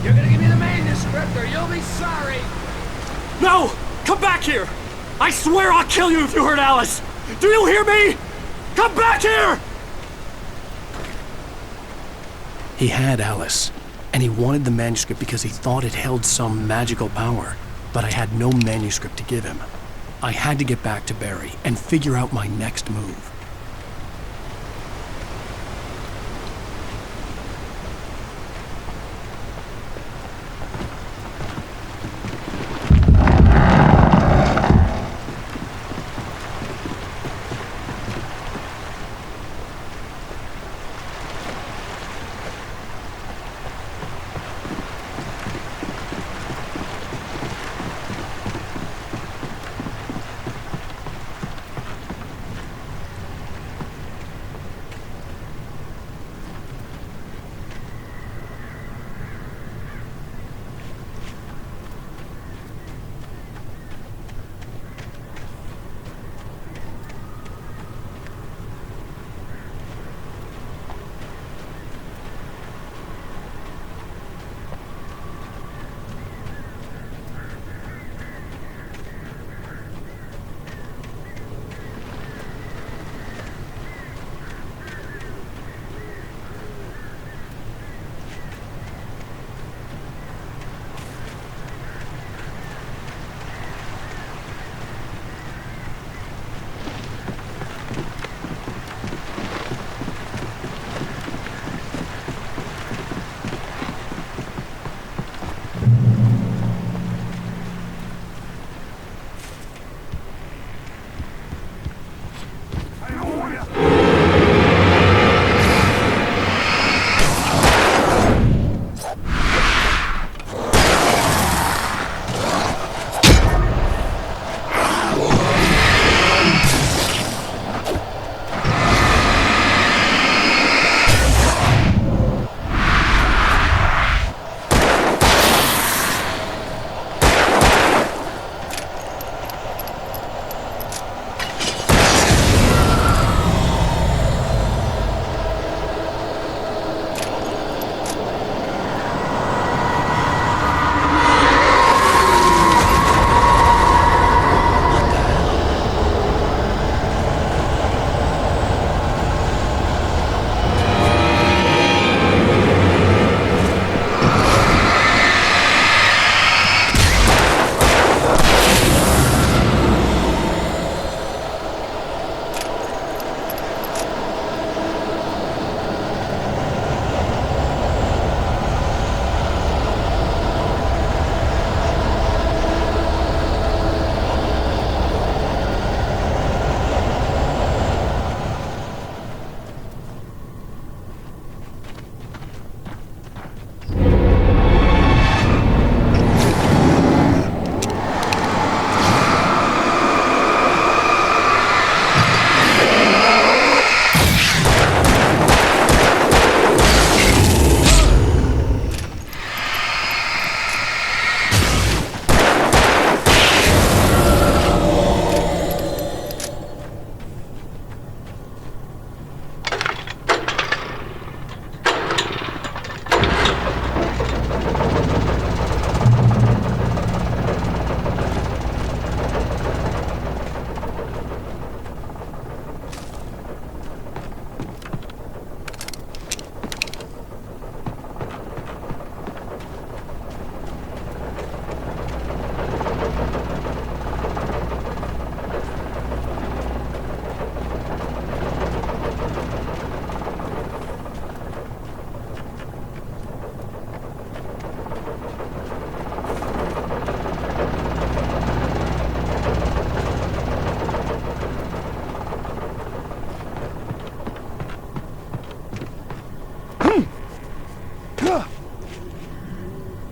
You're gonna give me the manuscript or you'll be sorry! No! Come back here! I swear I'll kill you if you hurt Alice! Do you hear me? Come back here! He had Alice, and he wanted the manuscript because he thought it held some magical power, but I had no manuscript to give him. I had to get back to Barry and figure out my next move.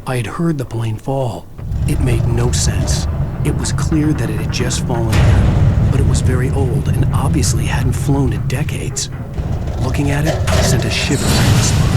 I had heard the plane fall. It made no sense. It was clear that it had just fallen in, but it was very old and obviously hadn't flown in decades. Looking at it sent a shiver down my spine.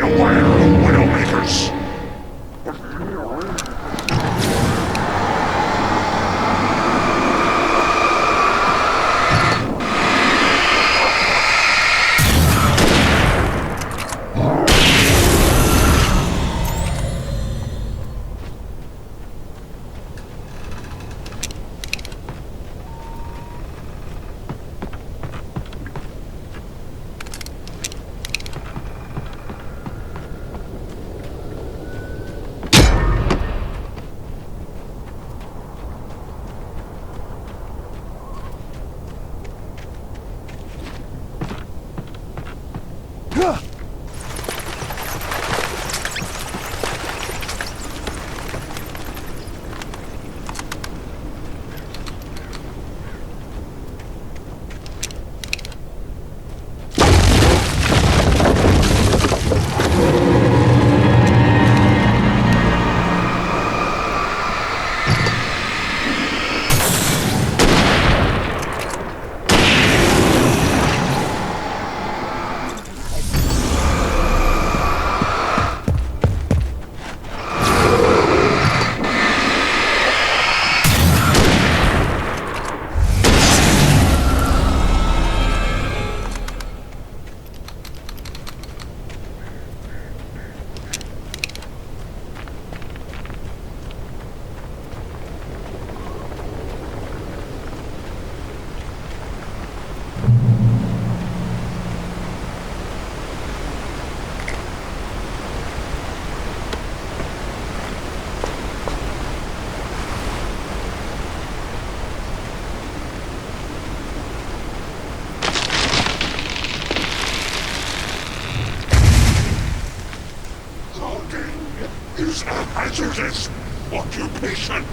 aware of Widowmakers. Is a hazardous occupation.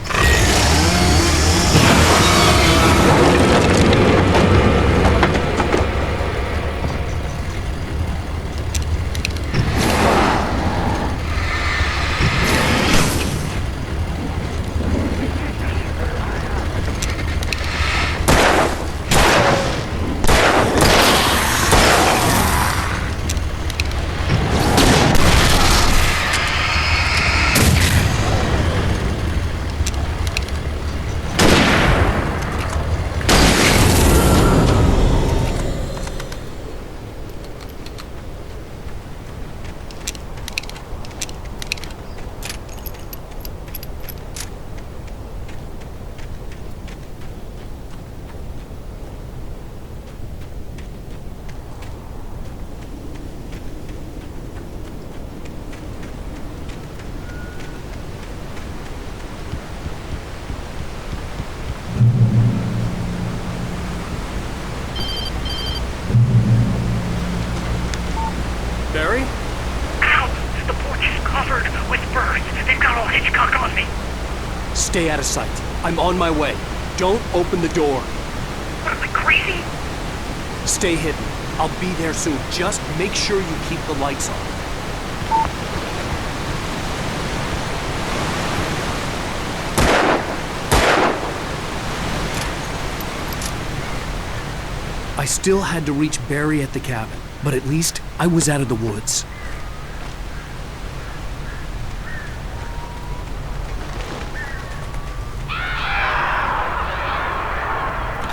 Barry? Ow! The porch is covered with birds. They've got all Hitchcock on me. Stay out of sight. I'm on my way. Don't open the door. What, am I crazy? Stay hidden. I'll be there soon. Just make sure you keep the lights on. I still had to reach Barry at the cabin, but at least I was out of the woods.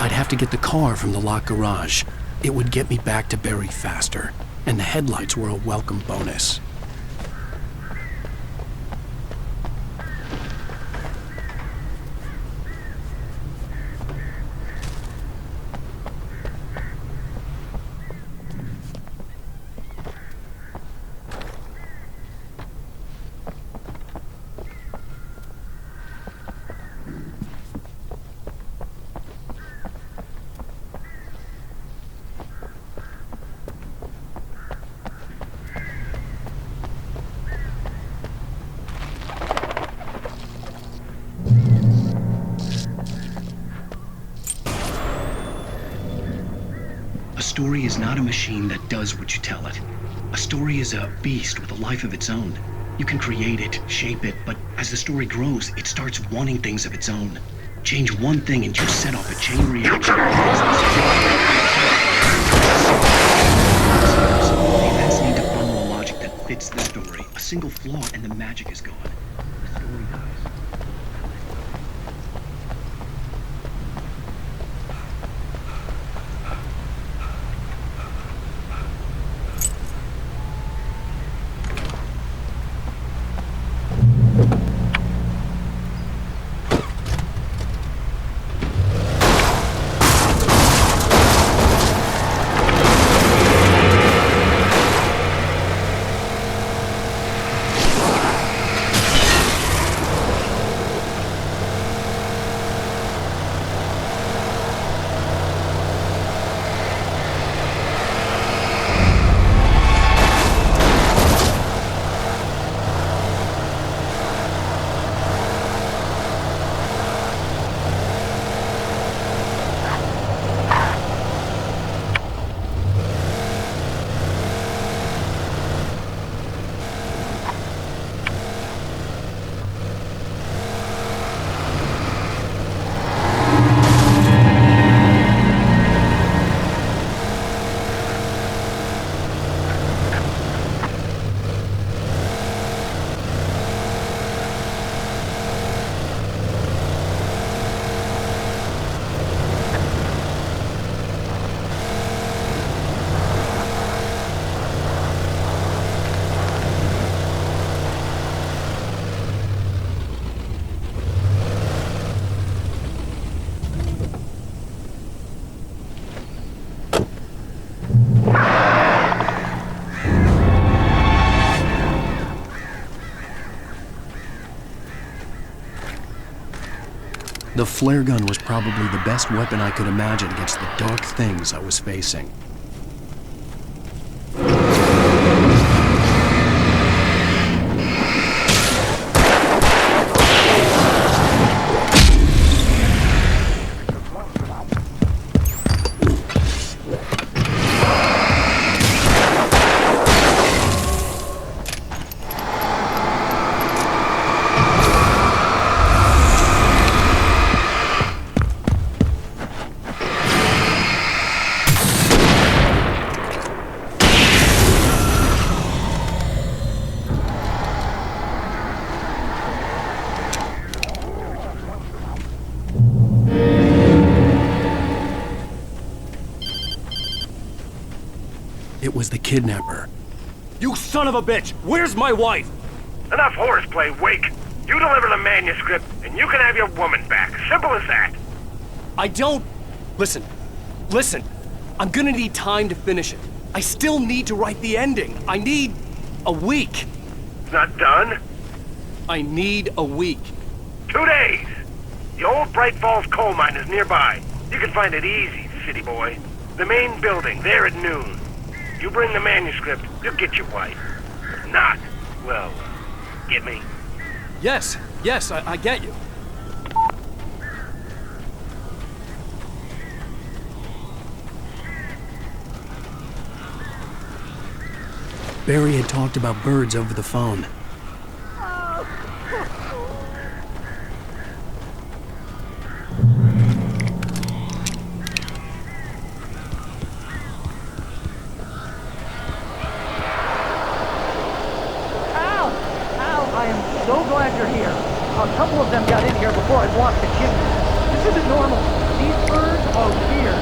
I'd have to get the car from the locked garage. It would get me back to Barry faster, and the headlights were a welcome bonus. A story is not a machine that does what you tell it. A story is a beast with a life of its own. You can create it, shape it, but as the story grows, it starts wanting things of its own. Change one thing and you set off a chain reaction. The events need to follow a logic that fits the story. A single flaw and the magic is gone. The story dies. The flare gun was probably the best weapon I could imagine against the dark things I was facing. It was the kidnapper. You son of a bitch! Where's my wife? Enough horseplay, Wake. You deliver the manuscript, and you can have your woman back. Simple as that. I don't... Listen. I'm gonna need time to finish it. I still need to write the ending. I need a week. It's not done? I need a week. 2 days. The old Bright Falls coal mine is nearby. You can find it easy, city boy. The main building, there at noon. You bring the manuscript, you'll get your wife. If not, well, get me? Yes, I get you. Barry had talked about birds over the phone. I am so glad you're here. A couple of them got in here before I blocked the chimney. This isn't normal. These birds are weird.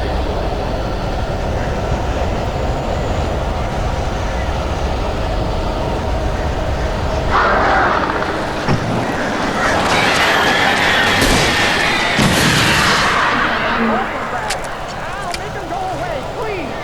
Make them go away, please.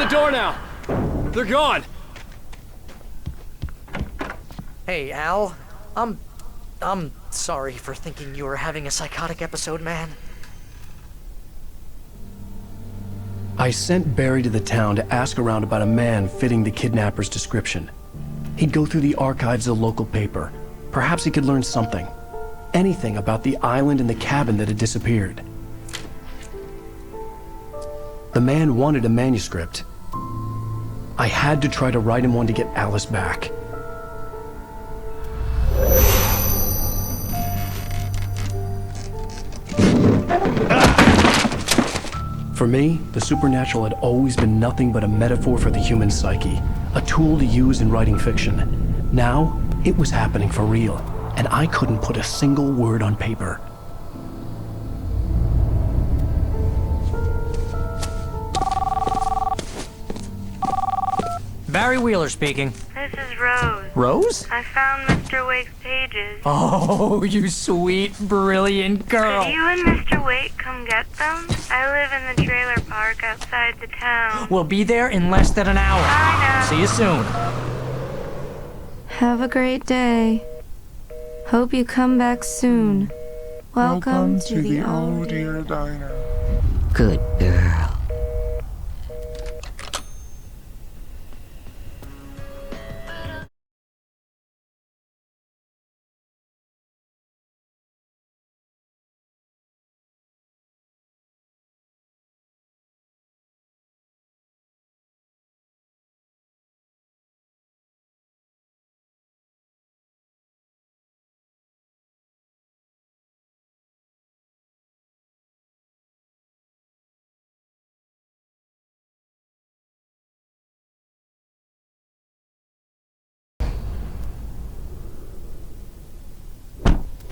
door now. They're gone. Hey, Al. I'm sorry for thinking you were having a psychotic episode, man. I sent Barry to the town to ask around about a man fitting the kidnapper's description. He'd go through the archives of the local paper. Perhaps he could learn something. Anything about the island and the cabin that had disappeared. The man wanted a manuscript. I had to try to write him one to get Alice back. For me, the supernatural had always been nothing but a metaphor for the human psyche, a tool to use in writing fiction. Now, it was happening for real, and I couldn't put a single word on paper. Barry Wheeler speaking. This is Rose. Rose? I found Mr. Wake's pages. Oh, you sweet, brilliant girl. Could you and Mr. Wake come get them? I live in the trailer park outside the town. We'll be there in less than an hour. Bye now. See you soon. Have a great day. Hope you come back soon. Welcome to the Oh Dear Diner. Good girl.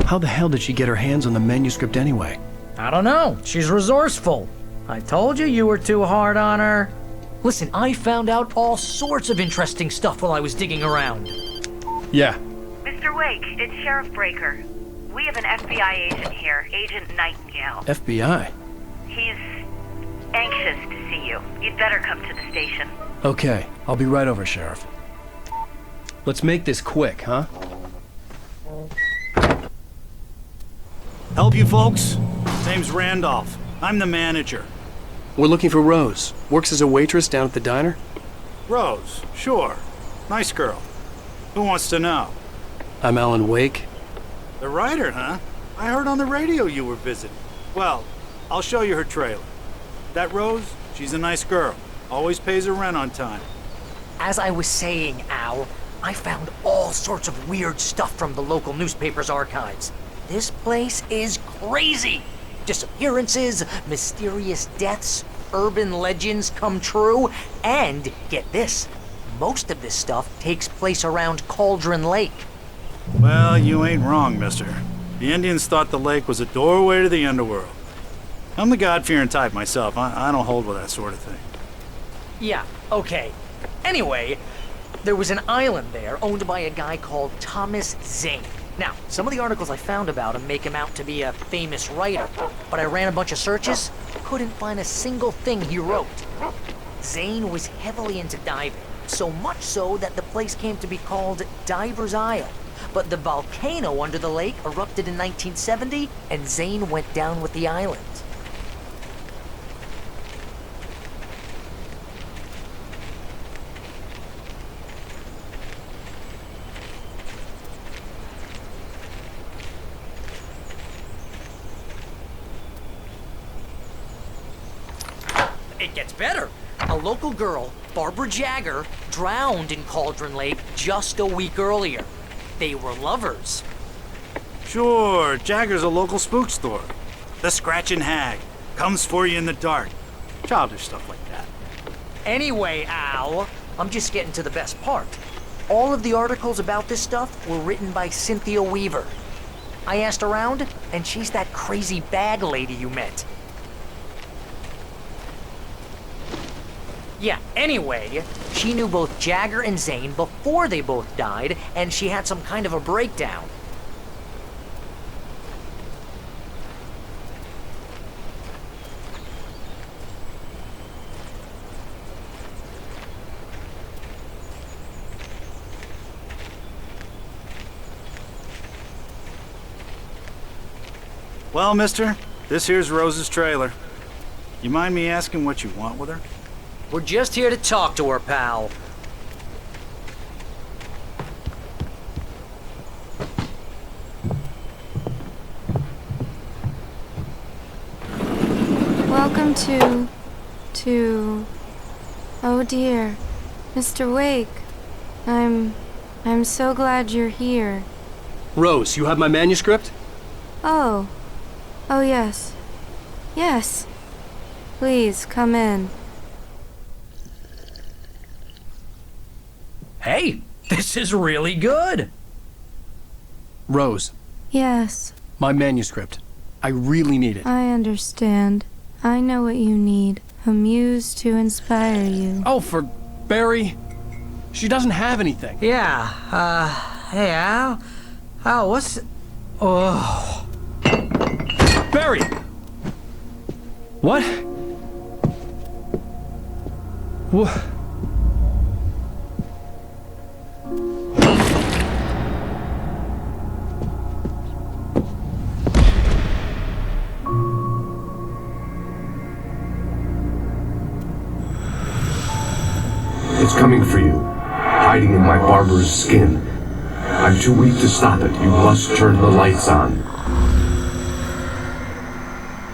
How the hell did she get her hands on the manuscript anyway? I don't know. She's resourceful. I told you were too hard on her. Listen, I found out all sorts of interesting stuff while I was digging around. Yeah. Mr. Wake, it's Sheriff Breaker. We have an FBI agent here, Agent Nightingale. FBI? He's anxious to see you. You'd better come to the station. Okay, I'll be right over, Sheriff. Let's make this quick, huh? Help you folks? Name's Randolph. I'm the manager. We're looking for Rose. Works as a waitress down at the diner? Rose, sure. Nice girl. Who wants to know? I'm Alan Wake. The writer, huh? I heard on the radio you were visiting. Well, I'll show you her trailer. That Rose, she's a nice girl. Always pays her rent on time. As I was saying, Al, I found all sorts of weird stuff from the local newspaper's archives. This place is crazy. Disappearances, mysterious deaths, urban legends come true, and get this, most of this stuff takes place around Cauldron Lake. Well, you ain't wrong, mister. The Indians thought the lake was a doorway to the underworld. I'm the God-fearing type myself. I don't hold with that sort of thing. Yeah, okay. Anyway, there was an island there owned by a guy called Thomas Zane. Now, some of the articles I found about him make him out to be a famous writer, but I ran a bunch of searches, couldn't find a single thing he wrote. Zane was heavily into diving, so much so that the place came to be called Diver's Isle. But the volcano under the lake erupted in 1970, and Zane went down with the island. It gets better. A local girl, Barbara Jagger, drowned in Cauldron Lake just a week earlier. They were lovers. Sure, Jagger's a local spook store. The Scratchin' Hag. Comes for you in the dark. Childish stuff like that. Anyway, Al, I'm just getting to the best part. All of the articles about this stuff were written by Cynthia Weaver. I asked around, and she's that crazy bag lady you met. Yeah, anyway, she knew both Jagger and Zane before they both died, and she had some kind of a breakdown. Well, mister, this here's Rose's trailer. You mind me asking what you want with her? We're just here to talk to her, pal. Welcome to... Oh dear. Mr. Wake. I'm so glad you're here. Rose, you have my manuscript? Oh. Oh yes. Yes. Please, come in. Hey, this is really good. Rose, Yes, my manuscript. I really need it. I understand. I know what you need. A muse to inspire you. Oh, for Barry? She doesn't have anything. Yeah, hey, Al? Al, what's... Oh... Barry! What? What? It's coming for you, hiding in my barber's skin. I'm too weak to stop it. You must turn the lights on.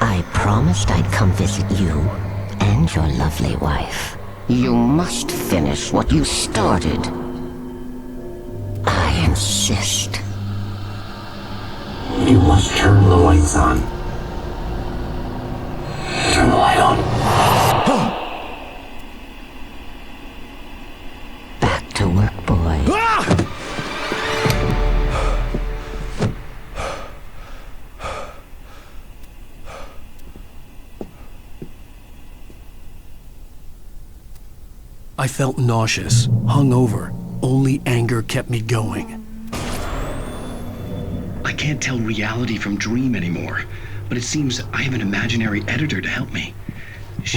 I promised I'd come visit you and your lovely wife. You must finish what you started. I insist. You must turn the lights on. Turn the light on. Back to work, boy. I felt nauseous, hungover. Only anger kept me going. I can't tell reality from dream anymore, but it seems I have an imaginary editor to help me.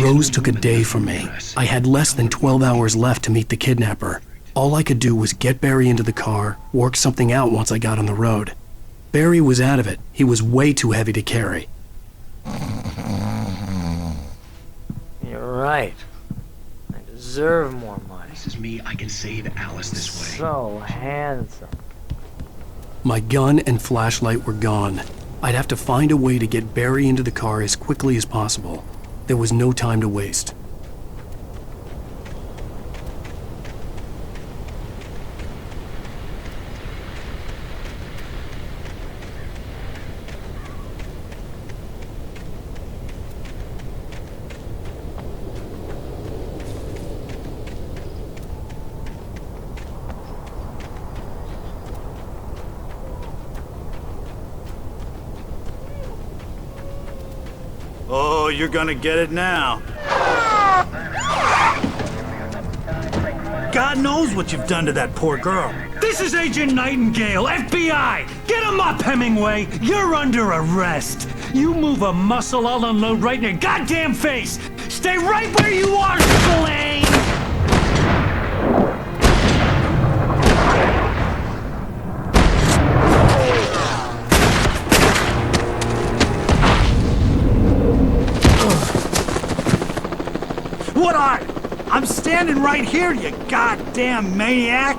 Rose took a day from me. I had less than 12 hours left to meet the kidnapper. All I could do was get Barry into the car, work something out once I got on the road. Barry was out of it. He was way too heavy to carry. You're right. I deserve more money. This is me. I can save Alice this way. So handsome. My gun and flashlight were gone. I'd have to find a way to get Barry into the car as quickly as possible. There was no time to waste. Oh, you're gonna get it now. God knows what you've done to that poor girl. This is Agent Nightingale, FBI! Get him up, Hemingway! You're under arrest! You move a muscle, I'll unload right in your goddamn face! Stay right where you are, Spillane! What are? I'm standing right here, you goddamn maniac!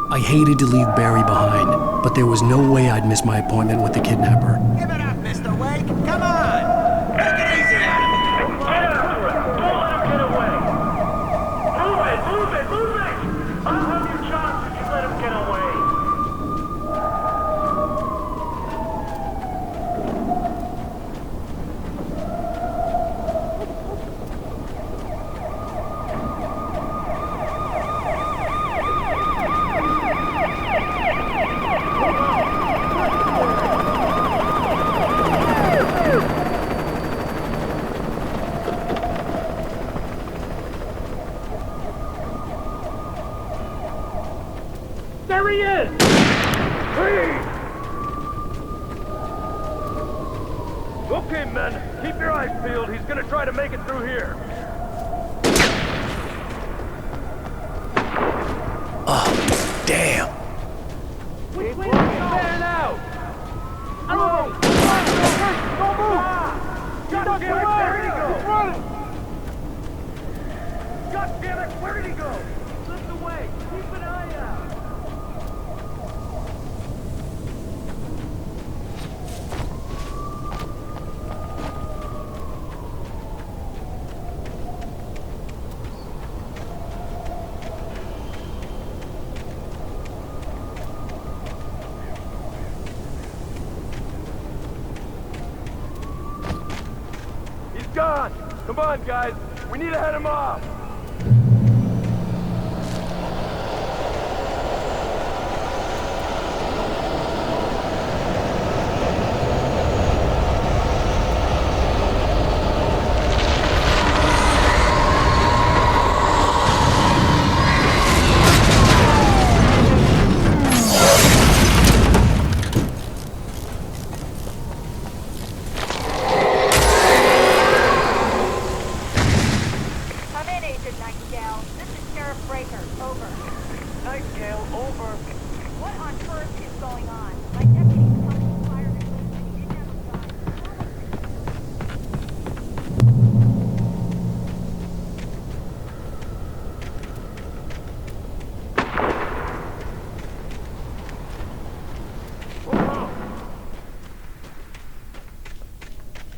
I hated to leave Barry behind, but there was no way I'd miss my appointment with the kidnapper. Give it up, Mr. Wake. Come on. Take it easy on him. Get after it. Don't let him get away. Move it, move it, move it! I'll have your chance if you let him get away. There he is! Freeze! Okay, men, keep your eyes peeled. He's gonna try to make it through here. Oh, damn. Which way? Fan out! Don't move! God damn it, where did he go? He's running! God damn it, where did he go? Slip away, keep an eye out! Gone! Come on, guys! We need to head him off!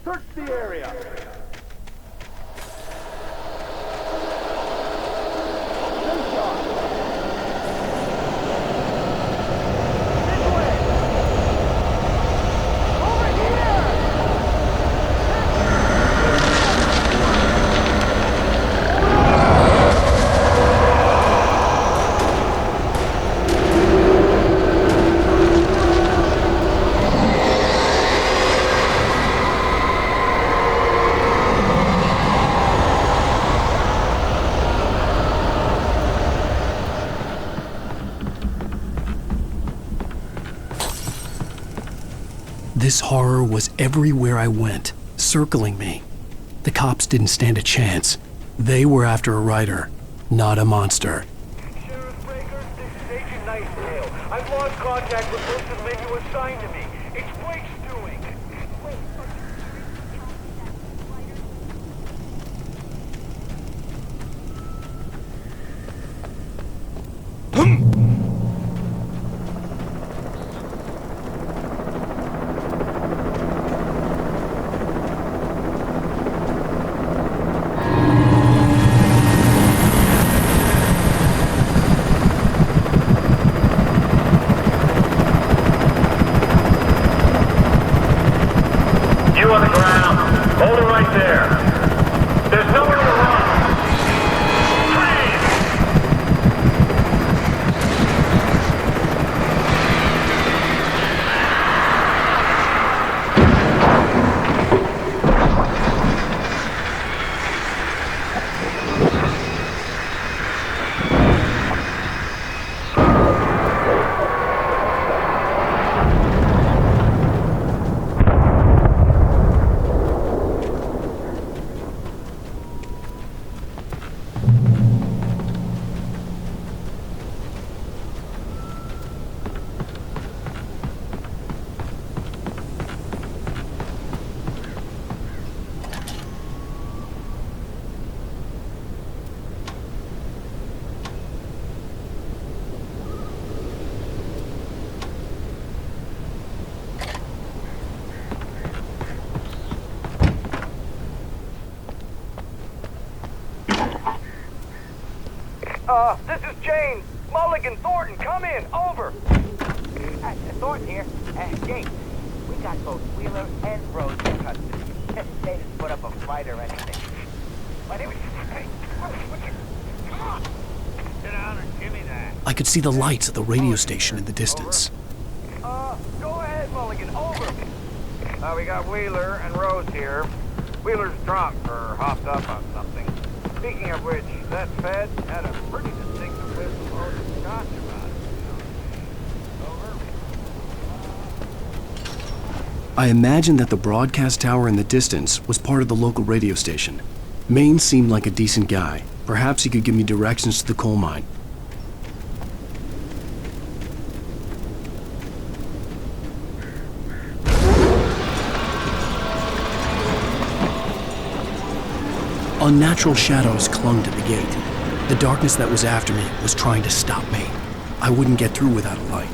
Search the area! This horror was everywhere I went, circling me. The cops didn't stand a chance. They were after a writer, not a monster. Sheriff Breaker, this is Agent Nightingale. I've lost contact with most of the men you assigned to me. It's Blake's doing. You on the ground. Hold it right there. There's nowhere to run. This is James. Mulligan, Thornton, come in. Over. Thornton here. James, we got both Wheeler and Rose in custody. They didn't put up a fight or anything. But it was... Hey, come on. Sit down and give me that. I could see the lights of the radio station in the distance. Go ahead, Mulligan. Over. We got Wheeler and Rose here. Wheeler's drunk or hopped up on something. Speaking of which, that Fed had a pretty distinctive whistle on the scotch about it. Over. I imagined that the broadcast tower in the distance was part of the local radio station. Maine seemed like a decent guy. Perhaps he could give me directions to the coal mine. Unnatural shadows clung to the gate. The darkness that was after me was trying to stop me. I wouldn't get through without a light.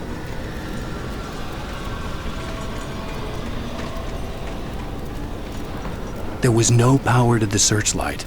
There was no power to the searchlight.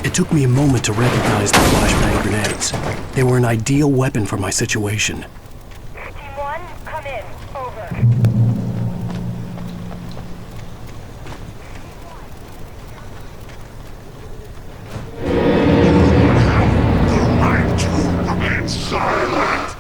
It took me a moment to recognize the flashbang grenades. They were an ideal weapon for my situation. Team 1, come in. Over. Silent!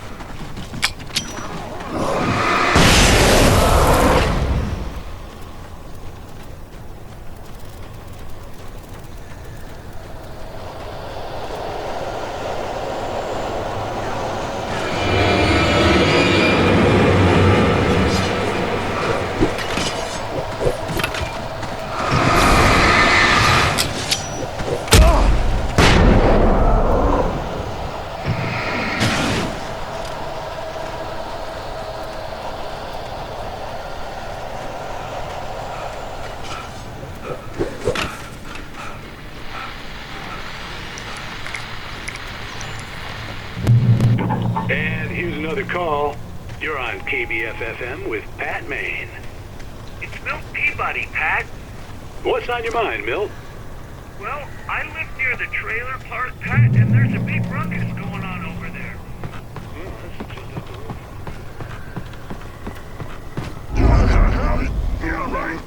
And here's another call. You're on KBF-FM with Pat Maine. It's Milt Peabody, Pat. What's on your mind, Milt? Well, I live near the trailer park, Pat, and there's a big ruckus going on over there. Yeah, right.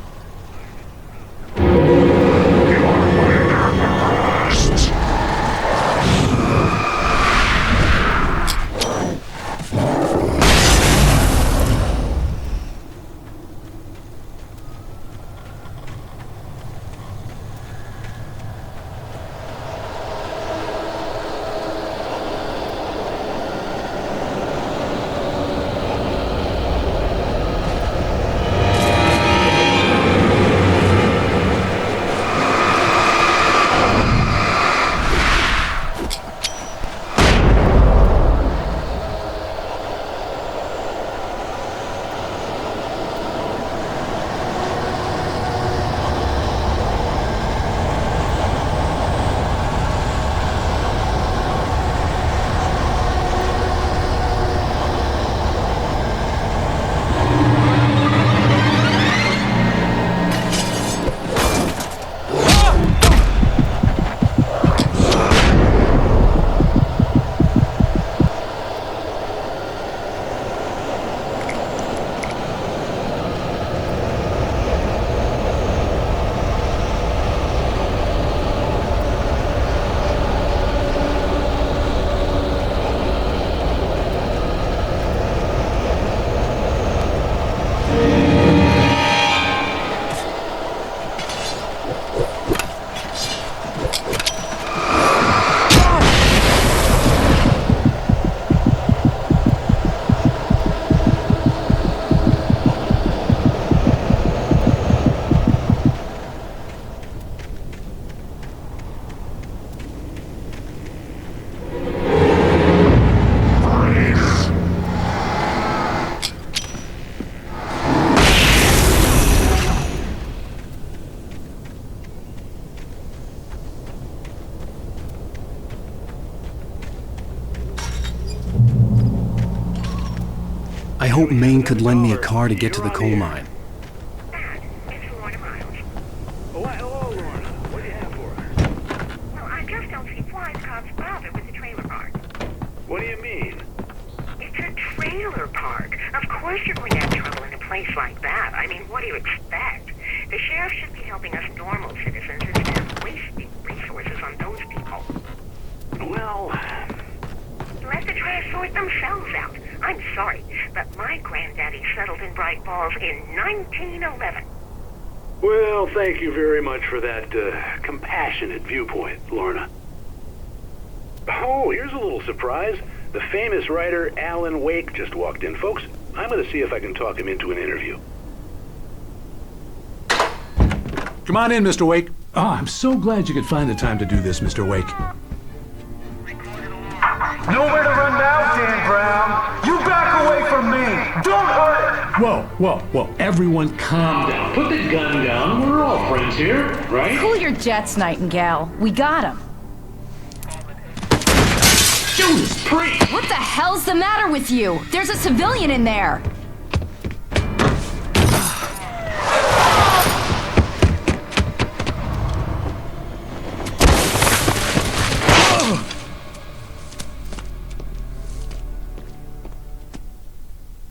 hoped Maine could lend me a car to get to the coal mine. Hello, Lorna. What do you have for us? Well, I just don't see why the cops bother with the trailer park. What do you mean? It's a trailer park. Of course you're going to have trouble in a place like that. I mean, what do you expect? The sheriff should be helping us normal citizens instead of wasting resources on those people. Well... Let the trash sort themselves out. I'm sorry, but my granddaddy settled in Bright Falls in 1911. Well, thank you very much for that compassionate viewpoint, Lorna. Oh, here's a little surprise. The famous writer Alan Wake just walked in. Folks, I'm going to see if I can talk him into an interview. Come on in, Mr. Wake. Oh, I'm so glad you could find the time to do this, Mr. Wake. Nowhere to run now, Dan Brown. You back away from me. Don't hurt it. Whoa. Everyone calm down. Put the gun down. We're all friends here, right? Cool your jets, Nightingale. We got him. Judas Priest! What the hell's the matter with you? There's a civilian in there.